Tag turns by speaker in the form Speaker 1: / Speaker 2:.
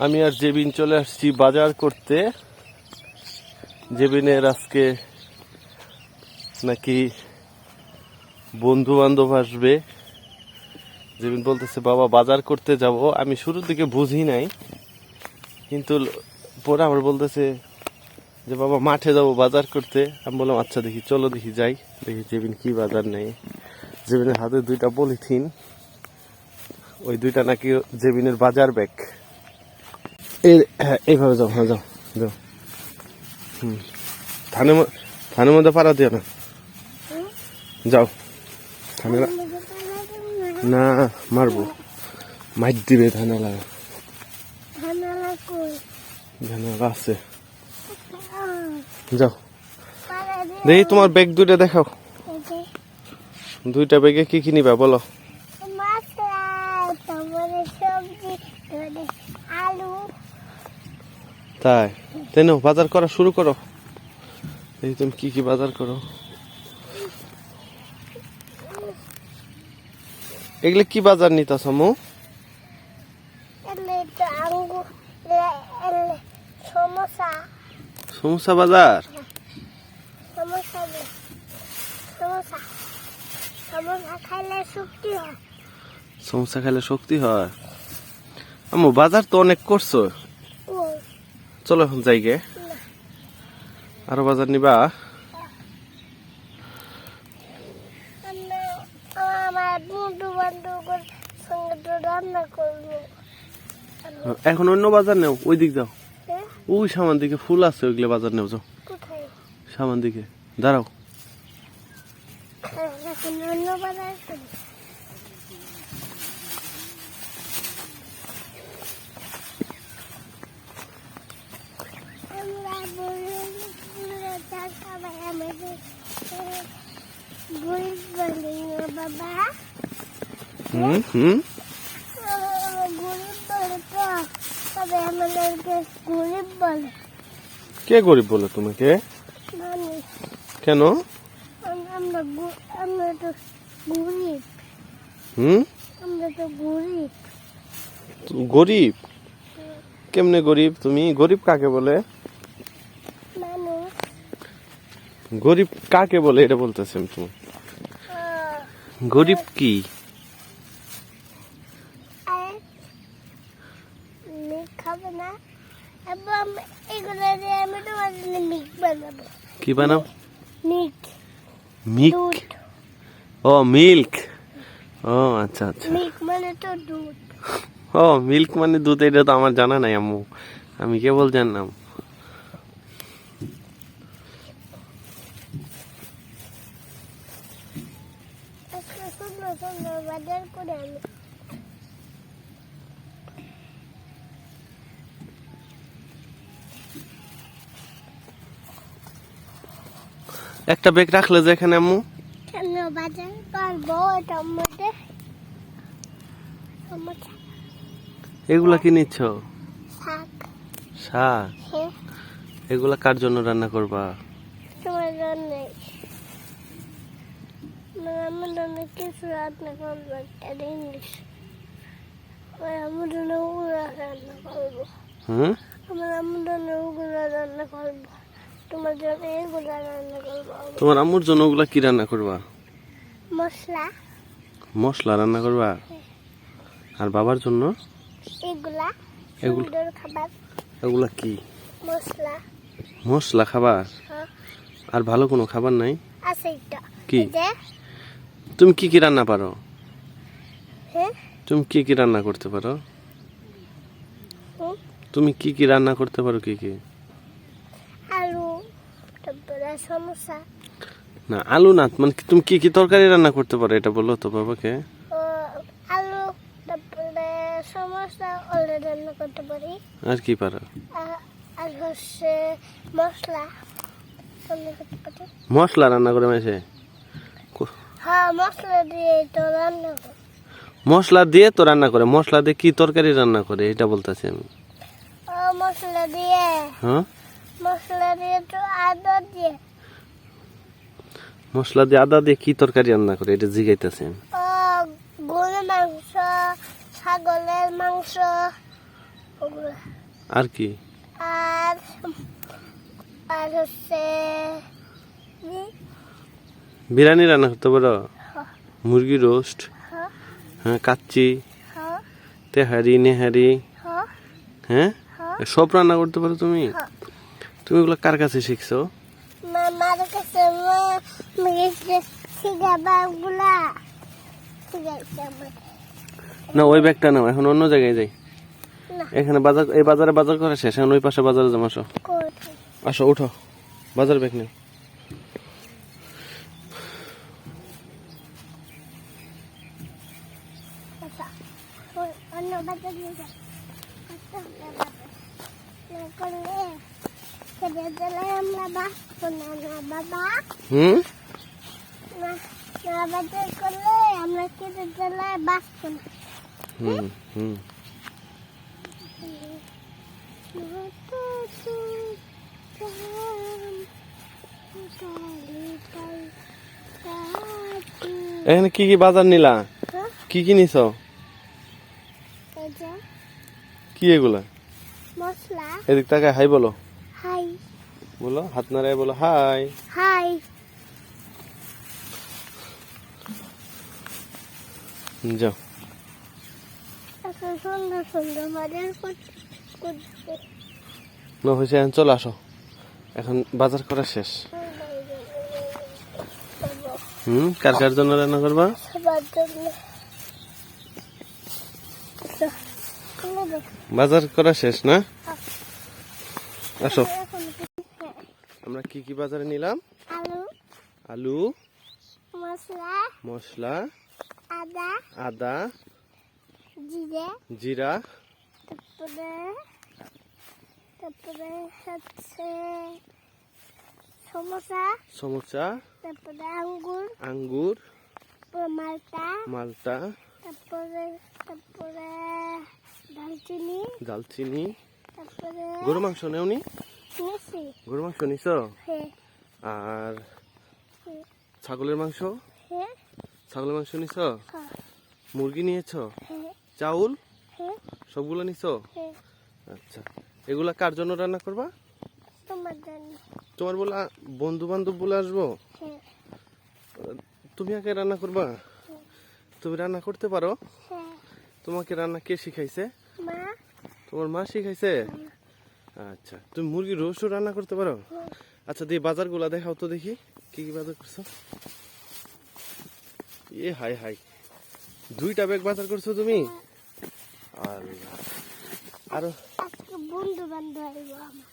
Speaker 1: আমি আর জেবিন চলে আসছি বাজার করতে। জেবিনের আজকে নাকি বন্ধু বান্ধব আসবে। জেবিন বলতেছে বাবা বাজার করতে যাব। আমি শুরুর দিকে বুঝি নাই, কিন্তু পরে আমার বলতেছে যে বাবা মাঠে যাব বাজার করতে। আমি বললাম আচ্ছা দেখি, চলো দেখি যাই, দেখি জেবিন কি বাজার নেই। জেবিনের হাতে দুইটা পলিথিন, ওই দুইটা নাকি জেবিনের বাজার ব্যাগ। এইভাবে যাও, হ্যাঁ যাও যাও। থানের মধ্যে পাড়া দিও না, যাও। থানে না, মারবো, মাইর দিবে। ধানালা ধানালা আছে, যাও। দেখি তোমার ব্যাগ দুইটা দেখাও। দুইটা ব্যাগে কি কি নিবা বলো? তাই তাই নাও, বাজার করা শুরু করো। দেখি তুমি কি কি বাজার করো। এগুলো কি বাজার নিতাছ মো? সমোসা বাজার। সমোসা খাইলে শক্তি হয়। আম্মু বাজার তো অনেক করছো, চলো এখন যাই গে। আরো বাজার নিবা? এখন অন্য বাজার নেও, ওই দিক যাও। ওই সামান দিকে ফুল আছে, ওইগুলো বাজার নেও, যাও সামান দিকে। দাঁড়াও, কে গরিব বলে তোমাকে? কেন? গরিব কেমনে গরিব? তুমি গরিব কাকে বলে? গরিব কাকে বলে এটা বলতেছেন তুমি? গরিব কি? কি বানাও? মিল্ক। ও মিল্ক, ও আচ্ছা আচ্ছা। ও মিল্ক মানে দুধ, এটা তো আমার জানা নাই আম্মু, আমি কেবল জানলাম। একটা ব্যাগ রাখলে যে এখানে আম্মু? এগুলা কি নিচ্ছ? শাক। এগুলা কার জন্য রান্না করবা? কিছু রান্না করবো, তোমার আম্মুর জন্য ওগুলা কি রান্না করবা? মশলা। মশলা রান্না করবা? আর বাবার জন্য এগুলা খাবার। এগুলা কি? মশলা। মশলা খাবার? আর ভালো কোনো খাবার নাই? কি? তুমি কি কি রান্না পারো? তুমি কি কি রান্না করতে পারো? তুমি কি কি রান্না করতে পারো? কি কি? আলু, তারপরে সমোসা। না আলু না, মানে তুমি কি কি তরকারি রান্না করতে পারো এটা বলো তো বাবাকে। আলু, তারপরে সমোসা ওগুলো রান্না করতে পারি। আর কি পারো? আর হচ্ছে মশলা রান্না করতে পারি। মশলা রান্না করে মাসে? হ্যাঁ, মশলা দিয়ে তো রান্না করে। মশলা দিয়ে তো রান্না করে? মশলা দিয়ে কি তরকারি রান্না করে এটা বলতেছি আমি। মশলা দিয়ে? হ্যাঁ, মশলা দিয়ে তো আদা দিয়ে। মশলা দিয়ে আদা দিয়ে কি তরকারি রান্না করে এটা জিগাইতেছি আমি। গরুর মাংস, ছাগলের মাংস।
Speaker 2: ওগুলো
Speaker 1: আর কি?
Speaker 2: আর আর হচ্ছে
Speaker 1: বিরিয়ানি রান্না করতে পারো?
Speaker 2: হ্যাঁ
Speaker 1: মুরগি রোস্ট,
Speaker 2: হ্যাঁ
Speaker 1: হ্যাঁ, কাচ্চি,
Speaker 2: হ্যাঁ
Speaker 1: তেহারি, নেহারি,
Speaker 2: হ্যাঁ
Speaker 1: হ্যাঁ,
Speaker 2: হ্যাঁ
Speaker 1: সব রান্না করতে পারো তুমি?
Speaker 2: হ্যাঁ।
Speaker 1: তুমি এগুলো কার কাছে শিখছো?
Speaker 2: মামার কাছে শিখাবাগুলা শিখাইছে আমার।
Speaker 1: না, ওই ব্যাগটা নাও, এখন অন্য জায়গায় যাই।
Speaker 2: না
Speaker 1: এখানে বাজার, এই বাজারে বাজার করা শেষ, এখন ওই পাশে বাজারে যাম। আসো
Speaker 2: কোথায়
Speaker 1: আসো, উঠো, বাজার ব্যাগ নেই।
Speaker 2: আচ্ছা অন্য বাজার নিয়ে যাও না করলে খেতে দিলে আমরা বাঁচবো না না বাবা
Speaker 1: হুম,
Speaker 2: না না বাজার করলে আমরা খেতে দিলে বাঁচবো না।
Speaker 1: হুম, হুম। এখানে কি কি বাজার নিলা? কি কি নিছো? কি এগুলা?
Speaker 2: মশলা
Speaker 1: এদিক টাকা হাই বলো,
Speaker 2: হাই
Speaker 1: বলো, হাত নাড়ায় বলো হাই।
Speaker 2: হাই
Speaker 1: যাও।
Speaker 2: এত সুন্দর সুন্দর বাজার করতে
Speaker 1: না হয়েছে, এখন চলে আসো, এখন বাজার করা শেষ। হুম, কার কার জন্য রান্না করবা?
Speaker 2: সবার জন্য
Speaker 1: বাজার করা শেষ না? আসো, আমরা কি কি বাজারে নিলাম?
Speaker 2: আলু
Speaker 1: আলু,
Speaker 2: মশলা
Speaker 1: মশলা,
Speaker 2: আদা
Speaker 1: আদা,
Speaker 2: জিরে
Speaker 1: জিরা,
Speaker 2: তারপরে তারপরে হচ্ছে সমোসা
Speaker 1: সমোসা,
Speaker 2: তারপরে আঙ্গুর
Speaker 1: আঙ্গুর,
Speaker 2: মালটা
Speaker 1: মালটা,
Speaker 2: তারপরে তারপরে দালচিনি
Speaker 1: দালচিনি।
Speaker 2: তারপরে
Speaker 1: গরু মাংস নেওনি?
Speaker 2: মিষ্টি
Speaker 1: গরু মাংস নিছো?
Speaker 2: হ্যাঁ
Speaker 1: আর ছাগলের মাংস?
Speaker 2: হ্যাঁ
Speaker 1: ছাগলের মাংস নিছো?
Speaker 2: হ্যাঁ
Speaker 1: মুরগি নিয়েছো?
Speaker 2: হ্যাঁ
Speaker 1: চাউল
Speaker 2: হ্যাঁ
Speaker 1: সবগুলো নিছো?
Speaker 2: হ্যাঁ
Speaker 1: আচ্ছা, এগুলা কার জন্য রান্না করবা?
Speaker 2: তোমার জন্য
Speaker 1: তোমার বলা বন্ধু বান্ধব বলে আসবো?
Speaker 2: হ্যাঁ
Speaker 1: তুমি আগে রান্না করবা? তুমি রান্না করতে পারো?
Speaker 2: হ্যাঁ
Speaker 1: তোমাকে রান্না কে শিখাইছে?
Speaker 2: মা
Speaker 1: তোমার মা শিখাইছে? আচ্ছা, তুমি মুরগি রোস্টও রান্না করতে পারো? আচ্ছা, দিয়ে বাজারগুলা দেখাও তো দেখি, কি কি বাজার করছো? এ হাই হাই, 2টা ব্যাগ বাজার করছো তুমি? আল্লাহ, আরো
Speaker 2: আজকে বন্ধু বান্ধব আসবো আমার।